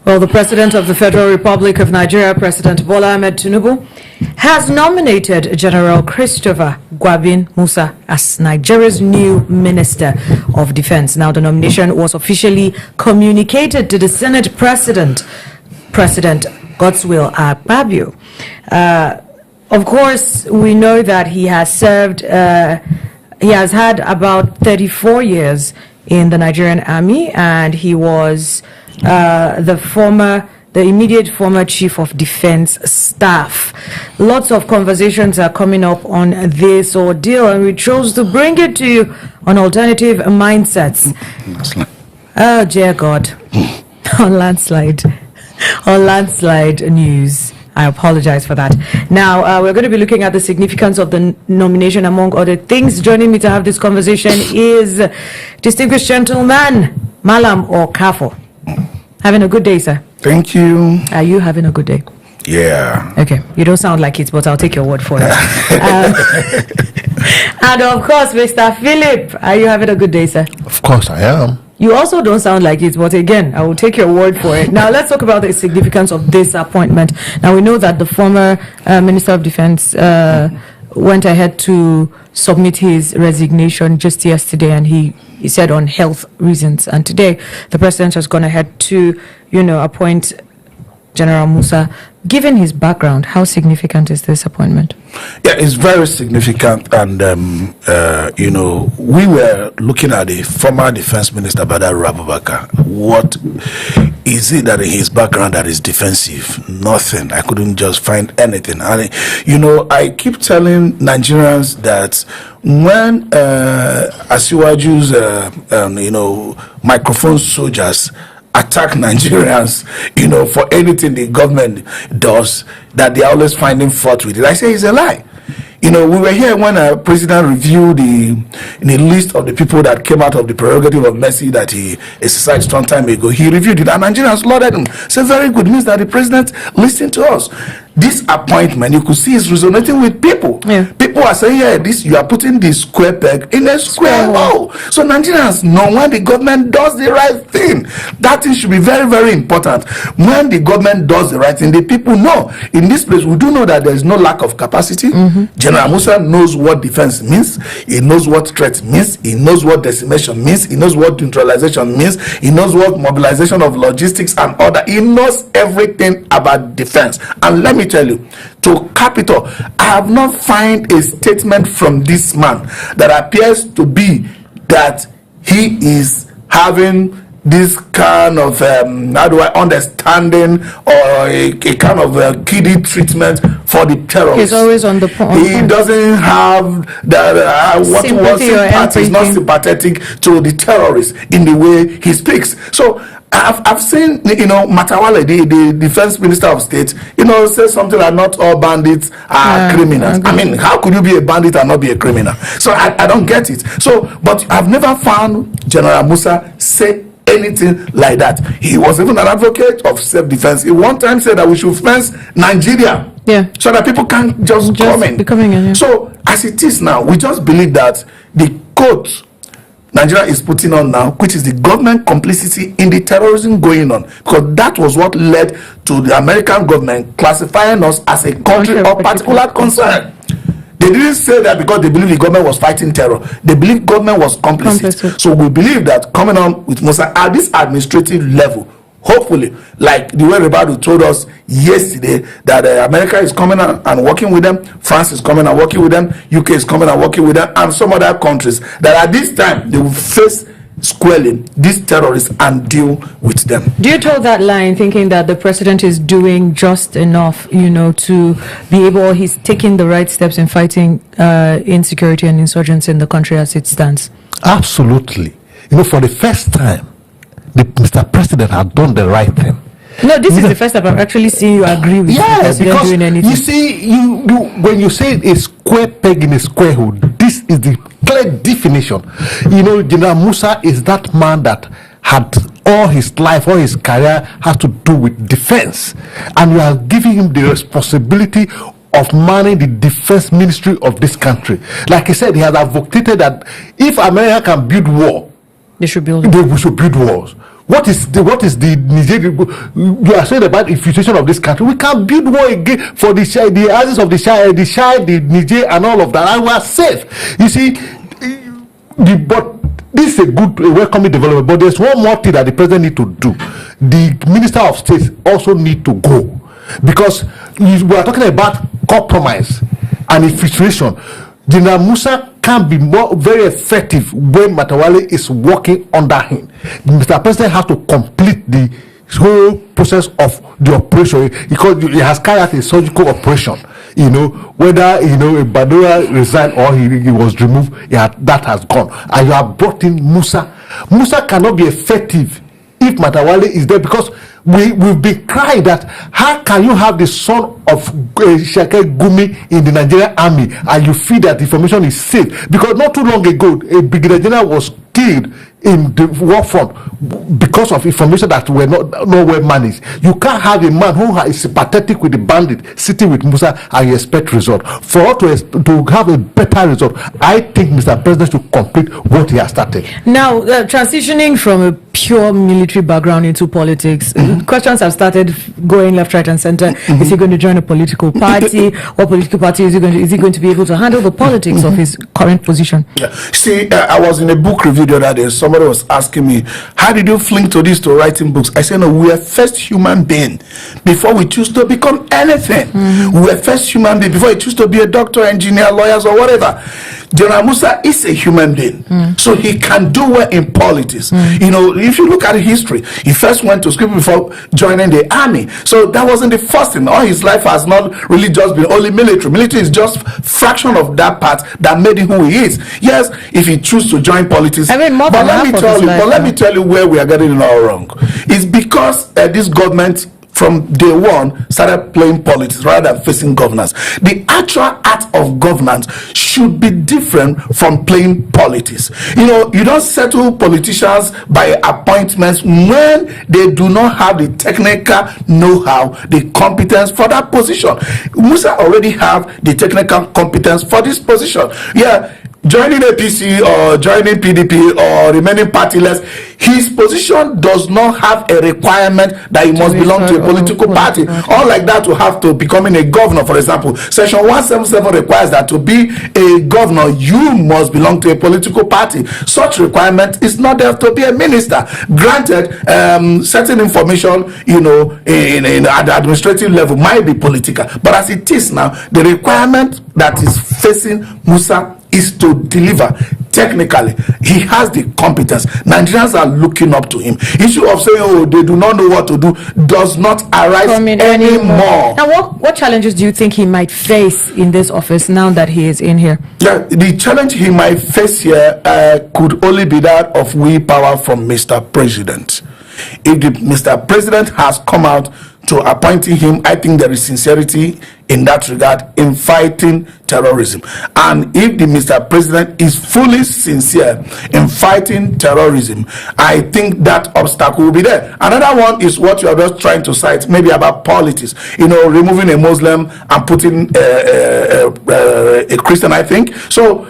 Well, the President of the Federal Republic of Nigeria, President Bola Ahmed Tinubu, has nominated General Christopher Musa as Nigeria's new Minister of Defense. Now, the nomination was officially communicated to the Senate President Godswill Akpabio. Of course, we know that he has served, he has had about 34 years in the Nigerian Army, and he was the immediate former Chief of Defense Staff. Lots of conversations are coming up on this ordeal, and we chose to bring it to you on Alternative Mindsets. Oh, dear God. On landslide news. I apologize for that. Now, we're going to be looking at the significance of the nomination, among other things. Joining me to have this conversation is distinguished gentleman, Malam Okafo. Having a good day, sir? Thank you. Are you having a good day? Yeah. Okay. You don't sound like it, but I'll take your word for it. And of course, Mr. Philip, are you having a good day, sir? Of course I am. You also don't sound like it, but again, I will take your word for it. Now, let's talk about the significance of this appointment. Now, we know that the former Minister of Defense went ahead to submit his resignation just yesterday, and he said on health reasons. And today, the president has gone ahead to, appoint General Musa. Given his background, how significant is this appointment? Yeah, it's very significant. And, we were looking at the former Defense Minister, Badar Abubakar. What is it that in his background that is defensive? Nothing. I couldn't just find anything. And, I keep telling Nigerians that when Asiwaju's, microphone soldiers attack Nigerians, for anything the government does, that they are always finding fault with it. I say it's a lie. We were here when a president reviewed the list of the people that came out of the prerogative of mercy that he exercised some time ago. He reviewed it, and Nigerians lauded him. So very good, means that the president listened to us. This appointment, you could see, is resonating with people. Yeah. People are saying, yeah, you are putting the square peg in a square hole. So Nigerians know when the government does the right thing. That thing should be very, very important. When the government does the right thing, the people know. In this place, we do know that there is no lack of capacity. General Musa knows what defense means. He knows what threat means. He knows what decimation means. He knows what neutralization means. He knows what mobilization of logistics and other. He knows everything about defense. And let me tell you, to cap it off, I have not found a statement from this man that appears to be that he is having this kind of understanding or a kind of kiddie treatment for the terrorists. He's always on the point. He doesn't have that sympathy is not sympathetic to the terrorists in the way he speaks. So I've seen, Matawale, the defense minister of state, say something like not all bandits are criminals. Okay. I mean, how could you be a bandit and not be a criminal? So I don't get it. So, but I've never found General Musa say anything like that. He was even an advocate of self-defense. He one time said that we should fence Nigeria. Yeah. So that people can't just come in. Yeah. So as it is now, we just believe that the court Nigeria is putting on now, which is the government complicity in the terrorism going on, because that was what led to the American government classifying us as a country of particular concern. They didn't say that because they believe the government was fighting terror. They believe government was complicit. So we believe that coming on with Musa at this administrative level, hopefully, like the way Rebadu told us yesterday, that America is coming and working with them, France is coming and working with them, UK is coming and working with them, and some other countries, that at this time they will face squarely these terrorists and deal with them. Do you toe that line thinking that the president is doing just enough, to be able, he's taking the right steps in fighting insecurity and insurgency in the country as it stands? Absolutely. For the first time, the Mr. President had done the right thing. No, this is the first time I've actually seen you agree with because doing anything. You see, you when you say a square peg in a square hole, this is the clear definition. General Musa is that man that had all his life, all his career has to do with defense, and you are giving him the responsibility of manning the defense ministry of this country. Like he said, he has advocated that if America can build war, we should build walls. What is the Nigerian? You are saying about infiltration of this country. We can build one again for the houses of the Niger, and all of that, and we are safe. You see, but this is a good, welcoming development. But there's one more thing that the president need to do. The Minister of State also need to go, because we are talking about compromise and infiltration. General Musa can be very effective when Matawale is working under him. Mr. President has to complete the whole process of the operation, because he has carried out a surgical operation. Whether a Badura resigned or he was removed, that has gone. And you have brought in Musa. Musa cannot be effective if Matawale is there, because we've been crying that how can you have the son of Sheikh Gumi in the Nigerian army and you feel that information is safe? Because not too long ago, a brigadier general was killed in the war front because of information that were not well managed. You can't have a man who is sympathetic with the bandit sitting with Musa and you expect result. For us to have a better result, I think Mr. President should complete what he has started. Now, transitioning from a pure military background into politics, questions have started going left, right, and center. Is he going to join a political party? What political party is he going to be able to handle the politics of his current position? Yeah. See, I was in a book review the other day. Somebody was asking me, how did you fling to this, to writing books? I said, no, we are first human being before we choose to become anything. We are first human being before we choose to be a doctor, engineer, lawyers, or whatever. General Musa is a human being, so he can do well in politics. If you look at history, he first went to school before joining the army. So that wasn't the first thing. All his life has not really just been only military. Military is just fraction of that part that made him who he is. Yes, if he chooses to join politics. But let me tell you where we are getting it all wrong. It's because this government from day one started playing politics rather than facing governance. The actual art of governance should be different from playing politics. You don't settle politicians by appointments when they do not have the technical know-how, the competence for that position. Musa already have the technical competence for this position. Joining APC or joining PDP or remaining partyless, his position does not have a requirement that he must belong to a political party. Unlike that, to have to becoming a governor, for example, Section 177 requires that to be a governor, you must belong to a political party. Such requirement is not there to be a minister. Granted, certain information, in at the administrative level might be political, but as it is now, the requirement that is facing Musa is to deliver technically. He has the competence. Nigerians are looking up to him. Issue of saying, they do not know what to do does not arise anymore. Now, what challenges do you think he might face in this office now that he is in here? Yeah, the challenge he might face here could only be that of willpower from Mr. President. If Mr. President has come out to appointing him, I think there is sincerity in that regard in fighting terrorism. And if the Mr. President is fully sincere in fighting terrorism, I think that obstacle will be there. Another one is what you are just trying to cite, maybe about politics. Removing a Muslim and putting a Christian, I think. So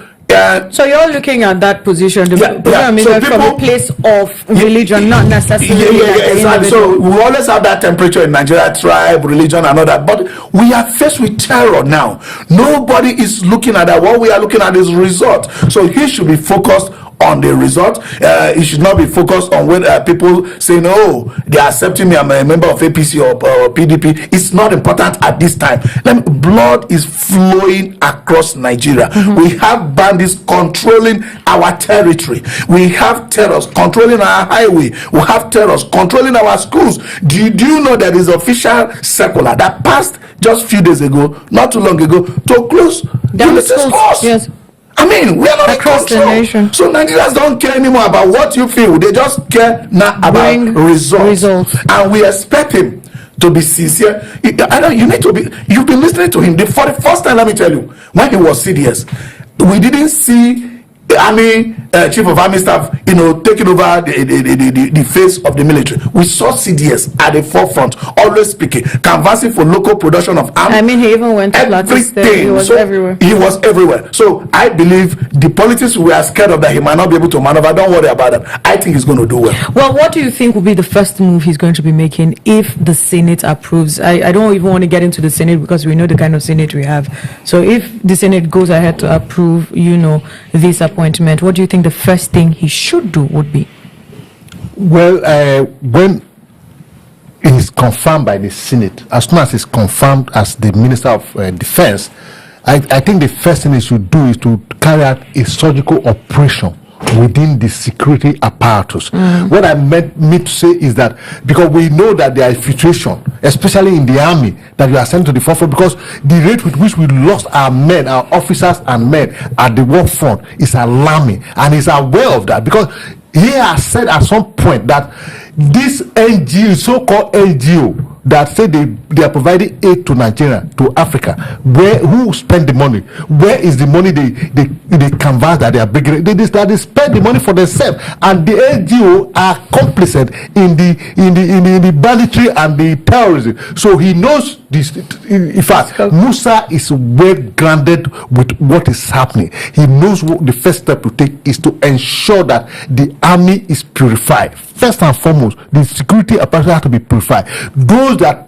you're looking at that position, from a place of religion, not necessarily. Exactly. So we always have that temperature in Nigeria, tribe, religion, and all that. But we are faced with terror now. Nobody is looking at that. What we are looking at is result. So he should be focused on the result. It should not be focused on when people say, no, they are accepting me, I'm a member of APC or PDP. It's not important at this time. Blood is flowing across Nigeria. We have bandits controlling our territory. We have terrorists controlling our highway. We have terrorists controlling our schools. Do you know there is official circular that passed just a few days ago, not too long ago, to close schools? Yes. I mean, we are not across the nation. So Nigerians don't care anymore about what you feel. They just care now about results. And we expect him to be sincere. You've been listening to him. For the first time, let me tell you, when he was CDS, we didn't see, chief of army staff, taking over the face of the military. We saw CDS at the forefront, always speaking, canvassing for local production of arms. I mean, he even went to everything. He was everywhere. He was everywhere. So I believe the politics we are scared of that he might not be able to maneuver. Don't worry about that. I think he's going to do well. Well, what do you think will be the first move he's going to be making if the Senate approves? I don't even want to get into the Senate because we know the kind of Senate we have. So if the Senate goes ahead to approve, this appointment, what do you think the first thing he should do would be? Well, when it is confirmed by the Senate, as soon as it's confirmed as the Minister of Defense, I think the first thing he should do is to carry out a surgical operation within the security apparatus. What I mean to say is that because we know that there is filtration, especially in the army, that you are sent to the forefront, because the rate with which we lost our men, our officers and men at the war front is alarming, and he's aware of that, because he has said at some point that this NGO, so-called NGO, that say they are providing aid to Nigeria, to Africa, who spend the money? Where is the money they canvas that they are bringing? They spend the money for themselves, and the NGO are complicit in the banditry and the terrorism. So he knows this. In fact, Musa is well grounded with what is happening. He knows what the first step to take is to ensure that the army is purified. First and foremost, the security apparatus have to be purified. Those that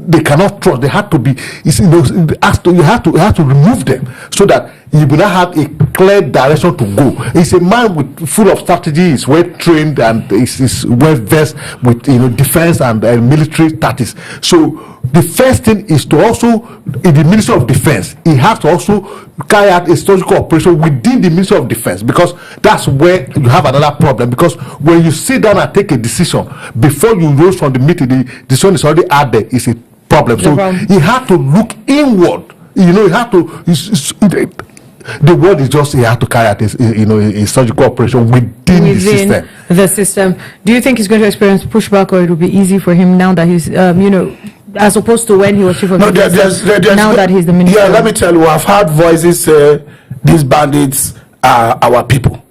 they cannot trust, they have to be. You have to remove them so that you will not have a clear direction to go. He's a man with full of strategy. He's well trained and is well versed with defense and military tactics. So the first thing is to also, in the Ministry of Defense, he has to also carry out a surgical operation within the Ministry of Defense, because that's where you have another problem. Because when you sit down and take a decision before you rose from the meeting, the decision is already out there. It's a problem. So he had to look inward. He had to. The word is just he had to carry out a surgical operation within the system. Do you think he's going to experience pushback, or it will be easy for him now that he's as opposed to when he was chief of defense? Now that he's the minister. Yeah, let me tell you, I've heard voices say these bandits are our people.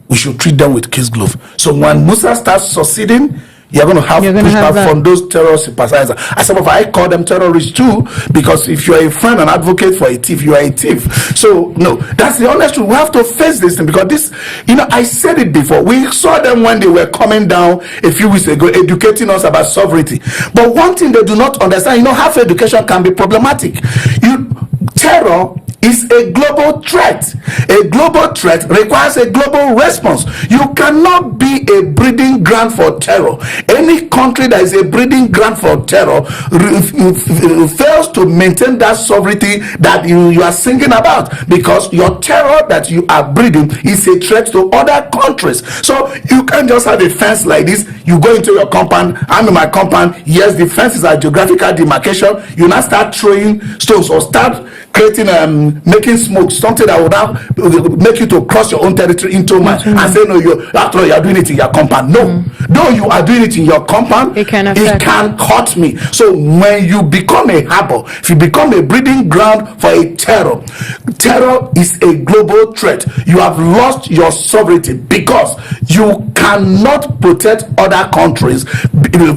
We should treat them with kiss glove. So when Musa starts succeeding, you're going to have pushback from those terror sympathizers. As some of I call them terrorists too, because if you're a friend and advocate for a thief, you are a thief. So no, that's the honest truth. We have to face this thing, because this, I said it before. We saw them when they were coming down a few weeks ago, educating us about sovereignty. But one thing they do not understand, half education can be problematic. Terror is a global threat. A global threat requires a global response. You cannot be a breeding ground for terror. Any country that is a breeding ground for terror fails to maintain that sovereignty that you are singing about, because your terror that you are breeding is a threat to other countries. So you can't just have a fence like this. You go into your compound, I'm in my compound. Yes, the fence is a geographical demarcation. You now start throwing stones or start creating making smoke, something that would have make you to cross your own territory into mine, and say no, after all you are doing it in your compound. No, you are doing it in your compound, it can hurt me. So when you become a harbor, if you become a breeding ground for a terror is a global threat. You have lost your sovereignty, because you cannot protect other countries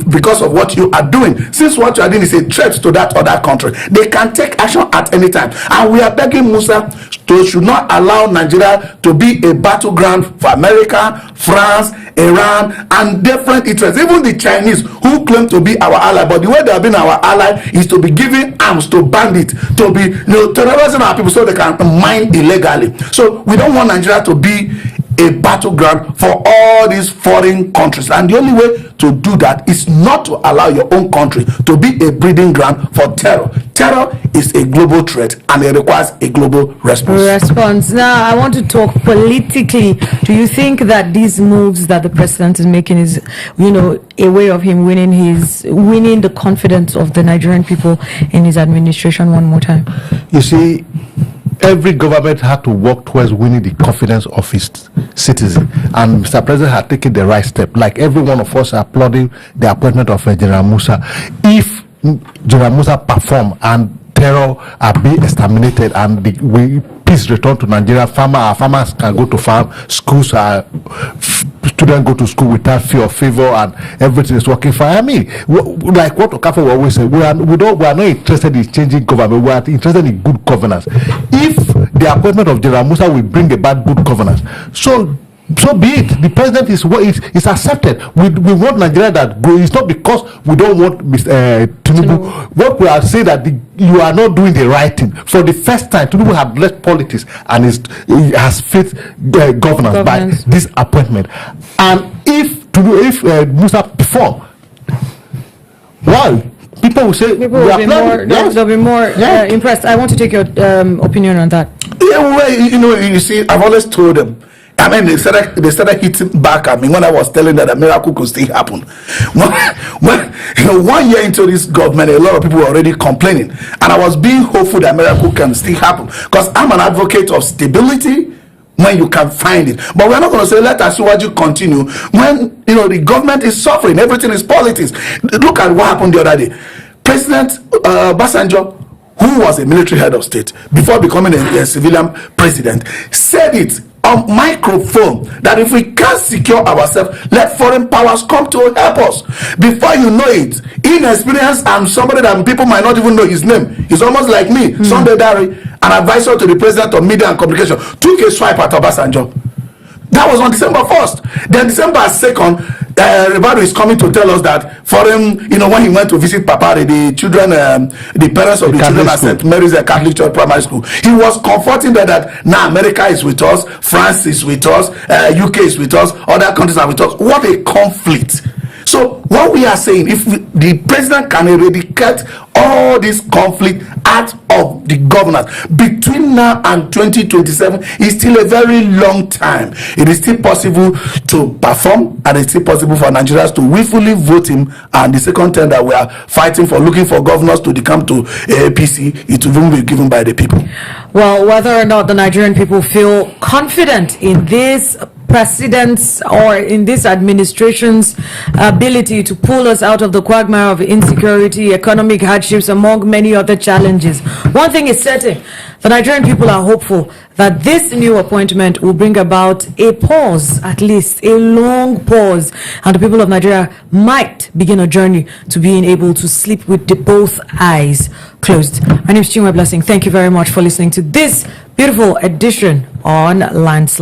because of what you are doing. Since what you are doing is a threat to that other country, they can take action at any time. And we are begging Musa to should not allow Nigeria to be a battleground for America, France, Iran, and different interests. Even the Chinese, who claim to be our ally, but the way they have been our ally is to be giving arms to bandits, to be terrorizing our people so they can mine illegally. So we don't want Nigeria to be a battleground for all these foreign countries, and the only way to do that is not to allow your own country to be a breeding ground for terror. Terror is a global threat, and it requires a global response. Now, I want to talk politically. Do you think that these moves that the president is making is, a way of him winning the confidence of the Nigerian people in his administration one more time? You see, every government had to work towards winning the confidence of its citizens, and Mr. President had taken the right step. Like every one of us applauding the appointment of General Musa. If General Musa perform and terror are being exterminated, and peace return to Nigeria. Farmers can go to farm, schools students go to school without fear or favor, and everything is working fine. I mean, like what Okafor will always say, we are not interested in changing government. We are interested in good governance. If the appointment of General Musa will bring about good governance, so be it. The president is accepted. We want Nigeria that grows. It's not because we don't want Mr. Tinubu. What we are saying that you are not doing the right thing. For the first time, Tinubu have left politics and he has fit governance by this appointment. And if Musa perform, well, people will say they'll be more impressed. I want to take your opinion on that. Yeah, well, you see, I've always told them. I mean, they started hitting back at me when I was telling them that a miracle could still happen. When 1 year into this government, a lot of people were already complaining, and I was being hopeful that a miracle can still happen, because I'm an advocate of stability when you can find it. But we're not going to say let Asiwaju continue when the government is suffering. Everything is politics. Look at what happened the other day. President Basanjo, who was a military head of state before becoming a civilian president, said it on microphone that if we can't secure ourselves, let foreign powers come to help us. Before you know it, inexperienced and somebody that people might not even know his name, he's almost like me, Sunday Dari, an advisor to the president of media and communication, took a swipe at Obasanjo. That was on December 1st. Then December 2nd, Ribadu is coming to tell us that foreign, when he went to visit Papari, the parents of the children at St. Mary's Catholic Church Primary School, he was comforting them that now America is with us, France is with us, UK is with us, other countries are with us. What a conflict. So what we are saying, if the president can eradicate all this conflict out of the governance between now and 2027, is still a very long time. It is still possible to perform, and it's still possible for Nigerians to willfully vote him. And the second term that we are fighting for, looking for governors to come to APC, it will be given by the people. Well, whether or not the Nigerian people feel confident in this president's or in this administration's ability to pull us out of the quagmire of insecurity, economic hardships, among many other challenges, one thing is certain: the Nigerian people are hopeful that this new appointment will bring about a pause, at least a long pause, and the people of Nigeria might begin a journey to being able to sleep with both eyes closed. My name is Chinwe Blessing. Thank you very much for listening to this beautiful edition on Landslide.